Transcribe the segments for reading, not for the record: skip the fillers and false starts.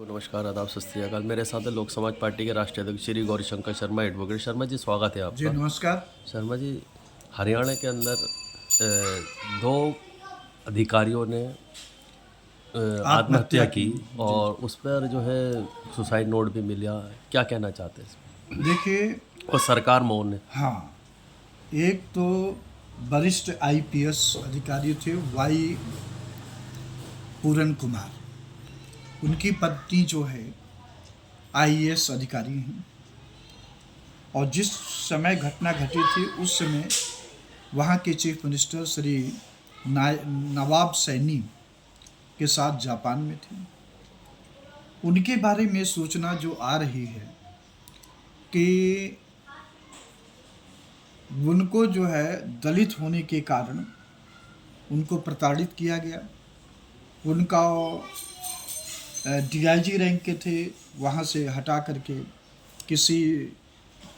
नमस्कार, आदाब, सत श्री अकाल। मेरे साथ है लोक समाज पार्टी के राष्ट्रीय अध्यक्ष श्री गौरीशंकर शर्मा। एडवोकेट शर्मा जी, स्वागत है जी आपका। नमस्कार। शर्मा जी, हरियाणा के अंदर दो अधिकारियों ने आत्महत्या की जी। और उस पर जो है सुसाइड नोट भी मिला। क्या कहना चाहते हैं इसमें? देखिए, और सरकार मौन है। हाँ, एक तो वरिष्ठ आईपीएस अधिकारी थे वाई पूरन कुमार, उनकी पत्नी जो है आईएएस अधिकारी हैं और जिस समय घटना घटी थी उस समय वहाँ के चीफ मिनिस्टर श्री नवाब सैनी के साथ जापान में थे। उनके बारे में सूचना जो आ रही है कि उनको जो है दलित होने के कारण उनको प्रताड़ित किया गया। उनका डीआईजी रैंक के थे, वहाँ से हटा करके किसी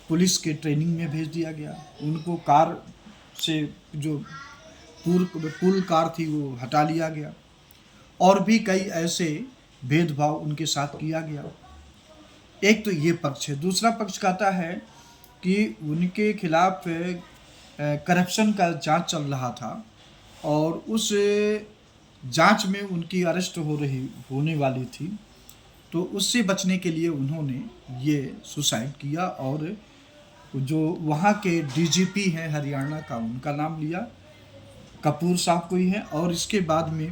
पुलिस के ट्रेनिंग में भेज दिया गया। उनको कार से जो पुल कार थी वो हटा लिया गया और भी कई ऐसे भेदभाव उनके साथ किया गया। एक तो ये पक्ष है। दूसरा पक्ष कहता है कि उनके खिलाफ करप्शन का जांच चल रहा था और उस जांच में उनकी अरेस्ट होने वाली थी, तो उससे बचने के लिए उन्होंने ये सुसाइड किया और जो वहाँ के डीजीपी हैं हरियाणा का, उनका नाम लिया, कपूर साहब कोई है, और इसके बाद में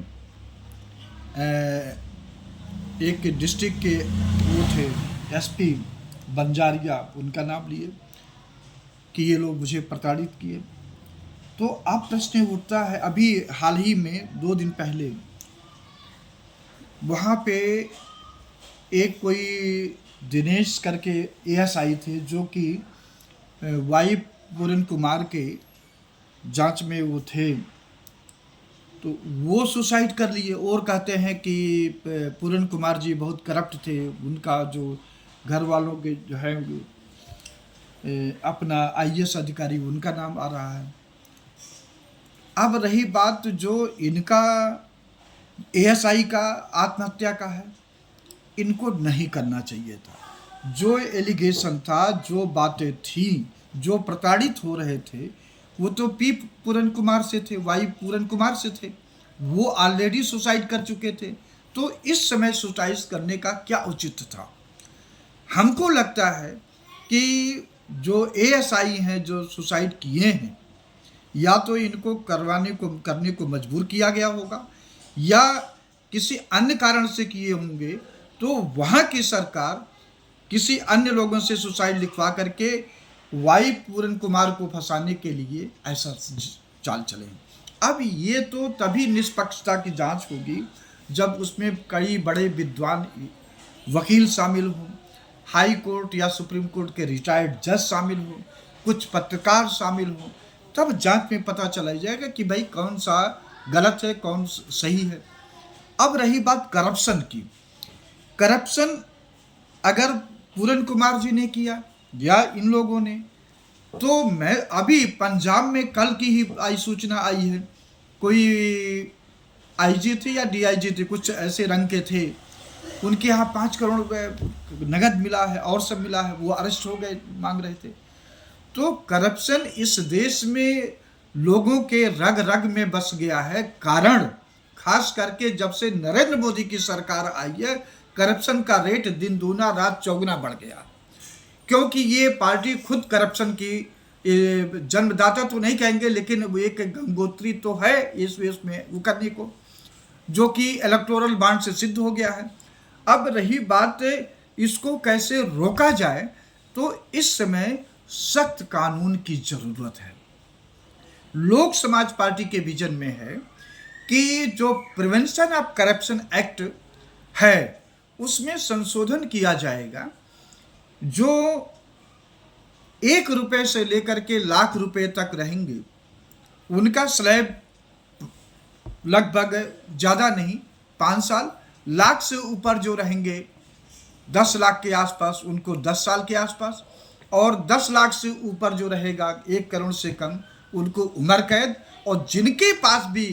एक डिस्ट्रिक्ट के वो थे एसपी बंजारिया, उनका नाम लिए कि ये लोग मुझे प्रताड़ित किए। तो अब प्रश्न उठता है, अभी हाल ही में 2 दिन पहले वहाँ पे एक कोई दिनेश करके एएसआई थे जो कि वाई पूरन कुमार के जांच में वो थे, तो वो सुसाइड कर लिए और कहते हैं कि पूरन कुमार जी बहुत करप्ट थे। उनका जो घर वालों के जो है अपना आईएएस अधिकारी, उनका नाम आ रहा है। अब रही बात जो इनका एएसआई का आत्महत्या का है, इनको नहीं करना चाहिए था। जो एलिगेशन था, जो बातें थी, जो प्रताड़ित हो रहे थे, वो तो पी पूरन कुमार से थे, वाई पूरन कुमार से थे। वो ऑलरेडी सुसाइड कर चुके थे, तो इस समय सुसाइड करने का क्या उचित था? हमको लगता है कि जो एएसआई हैं जो सुसाइड किए हैं, या तो इनको करने को मजबूर किया गया होगा या किसी अन्य कारण से किए होंगे। तो वहाँ की सरकार किसी अन्य लोगों से सुसाइड लिखवा करके वाई पूरन कुमार को फंसाने के लिए ऐसा चाल चले। अब ये तो तभी निष्पक्षता की जांच होगी जब उसमें कई बड़े विद्वान वकील शामिल हों, हाई कोर्ट या सुप्रीम कोर्ट के रिटायर्ड जज शामिल हों, कुछ पत्रकार शामिल हों, तब जांच में पता चला जाएगा कि भाई कौन सा गलत है, कौन सही है। अब रही बात करप्शन की। करप्शन अगर पूरन कुमार जी ने किया या इन लोगों ने, तो मैं अभी पंजाब में कल की ही सूचना आई है, कोई आईजी थे या डीआईजी थे, कुछ ऐसे रंग के थे, उनके यहाँ 5 करोड़ रुपए नगद मिला है और सब मिला है, वो अरेस्ट हो गए, मांग रहे थे। तो करप्शन इस देश में लोगों के रग रग में बस गया है। कारण खास करके जब से नरेंद्र मोदी की सरकार आई है, करप्शन का रेट दिन दूना रात चौगुना बढ़ गया, क्योंकि ये पार्टी खुद करप्शन की जन्मदाता तो नहीं कहेंगे, लेकिन वो एक गंगोत्री तो है इस में वो करने को, जो कि इलेक्टोरल बॉन्ड से सिद्ध हो गया है। अब रही बात इसको कैसे रोका जाए, तो इस समय सख्त कानून की जरूरत है। लोक समाज पार्टी के विजन में है कि जो प्रिवेंशन ऑफ करप्शन एक्ट है उसमें संशोधन किया जाएगा। जो 1 रुपये से लेकर के लाख रुपए तक रहेंगे, उनका स्लैब लगभग ज़्यादा नहीं 5 साल, लाख से ऊपर जो रहेंगे 10 लाख के आसपास, उनको 10 साल के आसपास, और 10 लाख से ऊपर जो रहेगा 1 करोड़ से कम, उनको उम्र कैद। और जिनके पास भी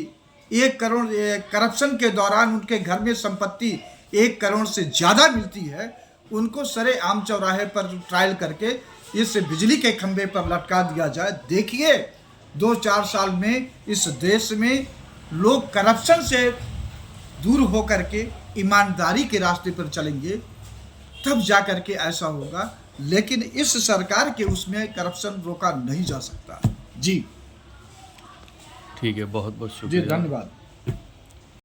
1 करोड़ करप्शन के दौरान उनके घर में संपत्ति 1 करोड़ से ज़्यादा मिलती है, उनको सरेआम चौराहे पर ट्रायल करके इस बिजली के खंभे पर लटका दिया जाए। देखिए 2-4 साल में इस देश में लोग करप्शन से दूर होकर के ईमानदारी के रास्ते पर चलेंगे, तब जा कर के ऐसा होगा। लेकिन इस सरकार के उसमें करप्शन रोका नहीं जा सकता। जी ठीक है, बहुत बहुत जी, शुक्रिया। धन्यवाद।